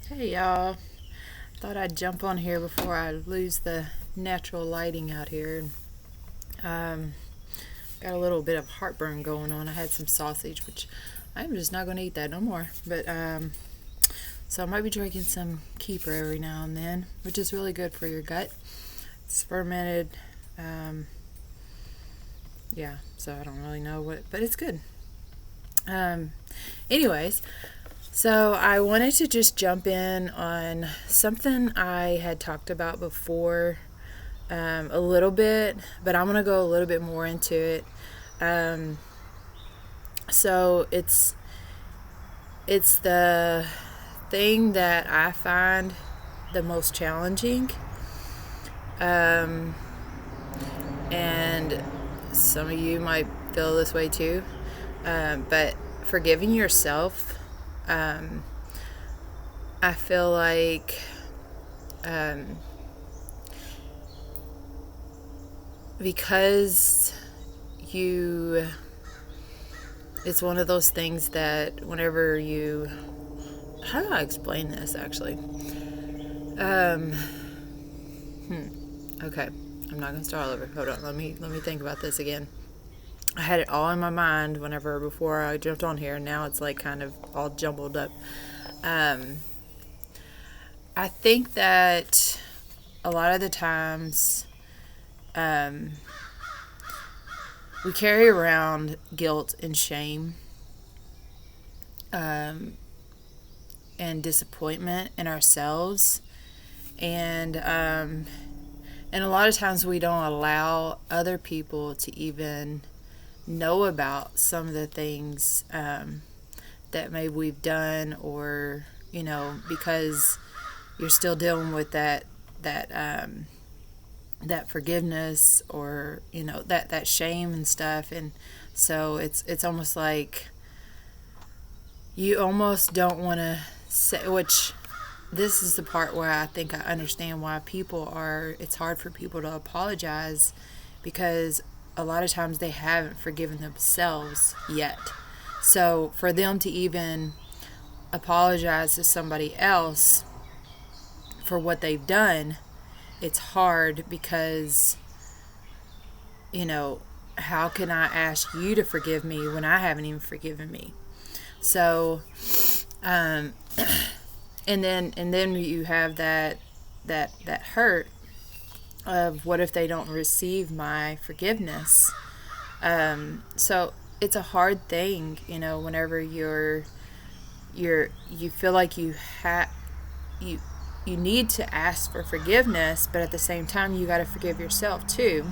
Hey y'all, thought I'd jump on here before I lose the natural lighting out here. Um, got a little bit of heartburn going on. I had some sausage, which I'm just not going to eat that no more. So I might be drinking some Keeper every now and then, which is really good for your gut. It's fermented. Um, yeah, so I don't really know what, but it's good. Um, anyways, So I wanted to just jump in on something I had talked about before, a little bit, but I'm gonna go a little bit more into it. Um, so it's the thing that I find the most challenging, um, and some of you might feel this way too. But forgiving yourself, um, I feel like um, because you it's one of those things that whenever you how do I explain this actually? um okay, I'm not gonna start all over. Hold on, let me think about this again. I had it all in my mind whenever before I jumped on here, and now it's like kind of all jumbled up. um I think that a lot of the times, um we carry around guilt and shame, um and disappointment in ourselves, and and a lot of times we don't allow other people to even know about some of the things, that maybe we've done, or because you're still dealing with that that forgiveness, or that shame and stuff. And so it's almost like you almost don't want to say, which this is the part where I think I understand why it's hard for people to apologize, because a lot of times they haven't forgiven themselves yet. So for them to even apologize to somebody else for what they've done, it's hard because, you know, how can I ask you to forgive me when I haven't even forgiven me? So, um, and then you have that hurt of what if they don't receive my forgiveness. So it's a hard thing, whenever you feel like you you need to ask for forgiveness, but at the same time you got to forgive yourself too.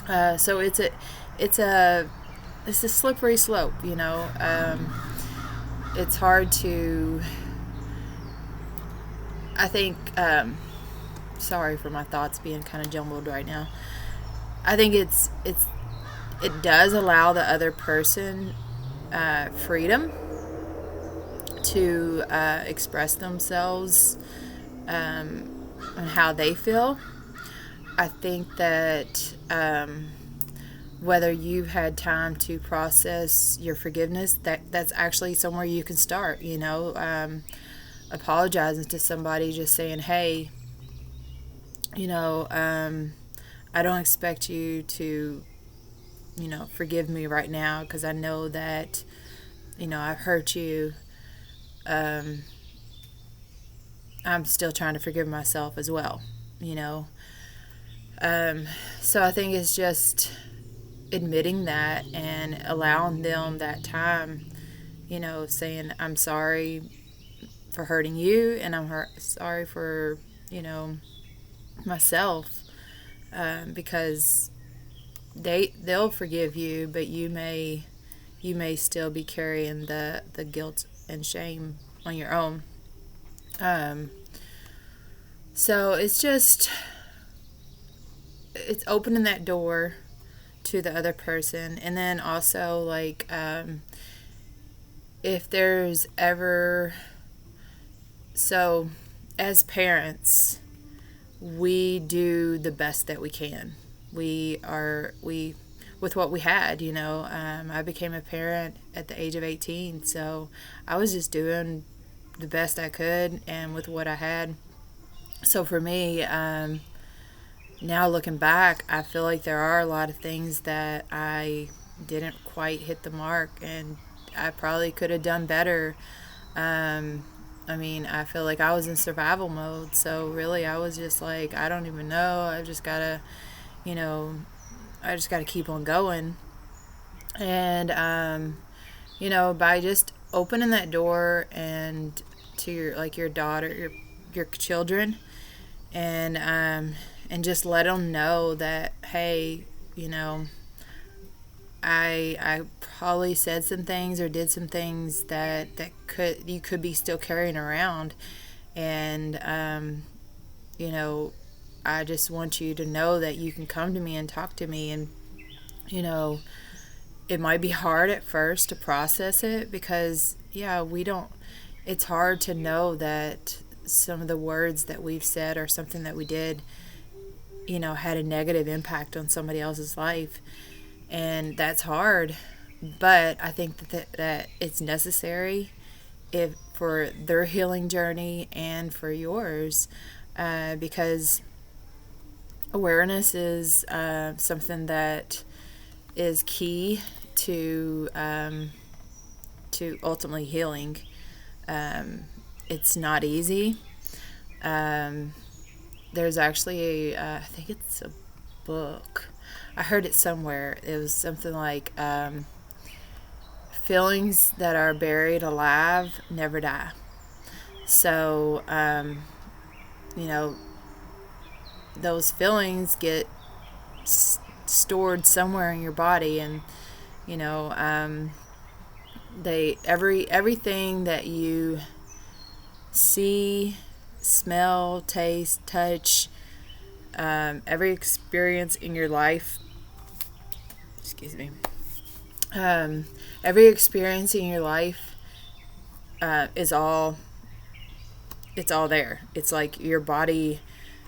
So it's a it's a slippery slope. It's hard to, I think, sorry for my thoughts being kind of jumbled right now. I think it does allow the other person freedom to express themselves, and how they feel. I think that, whether you've had time to process your forgiveness, that's actually somewhere you can start. Apologizing to somebody, just saying, "Hey, you know, um, I don't expect you to, forgive me right now because I know that, I've hurt you. Um, I'm still trying to forgive myself as well, you know." So I think it's just admitting that and allowing them that time, saying, "I'm sorry for hurting you, and sorry for, myself," because they'll forgive you, but you may still be carrying the guilt and shame on your own. Um, so it's opening that door to the other person, and then also, like, if there's ever, so as parents, we do the best that we can. We with what we had. I became a parent at the age of 18, so I was just doing the best I could and with what I had. So for me, now looking back, I feel like there are a lot of things that I didn't quite hit the mark, and I probably could have done better. Um, I mean, I feel like I was in survival mode, so really I was just like, I don't even know. I just gotta, you know, I just gotta keep on going. And, by just opening that door and to your, like your daughter, your children, and, and just let them know that, hey, you know, I probably said some things or did some things that could you could be still carrying around, and you know I just want you to know that you can come to me and talk to me, and you know it might be hard at first to process it because yeah we don't it's hard to know that some of the words that we've said or something that we did had a negative impact on somebody else's life, and that's hard. But I think that it's necessary if for their healing journey and for yours, because awareness is something that is key to ultimately healing. It's not easy. Um, there's actually I think it's a book. I heard it somewhere. It was something like feelings that are buried alive never die. So, you know, those feelings get stored somewhere in your body, and you know, everything that you see, smell, taste, touch, every experience in your life. Excuse me. Every experience in your life is all it's all there. It's like your body,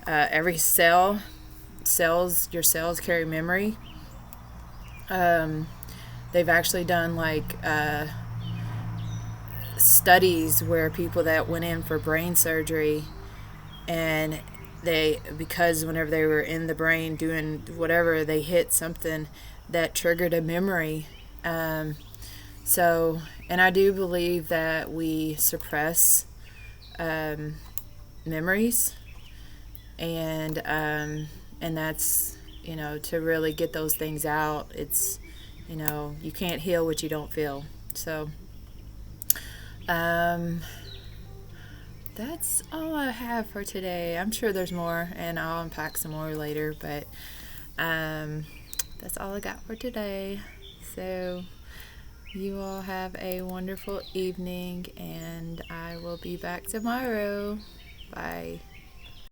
every your cells carry memory. They've actually done like studies where people that went in for brain surgery, and because whenever they were in the brain doing whatever, they hit something that triggered a memory. Um, so, and I do believe that we suppress um, memories, and that's to really get those things out. It's you can't heal what you don't feel. So um, that's all I have for today. I'm sure there's more, and I'll unpack some more later, but um, that's all I got for today. So you all have a wonderful evening, and I will be back tomorrow. Bye.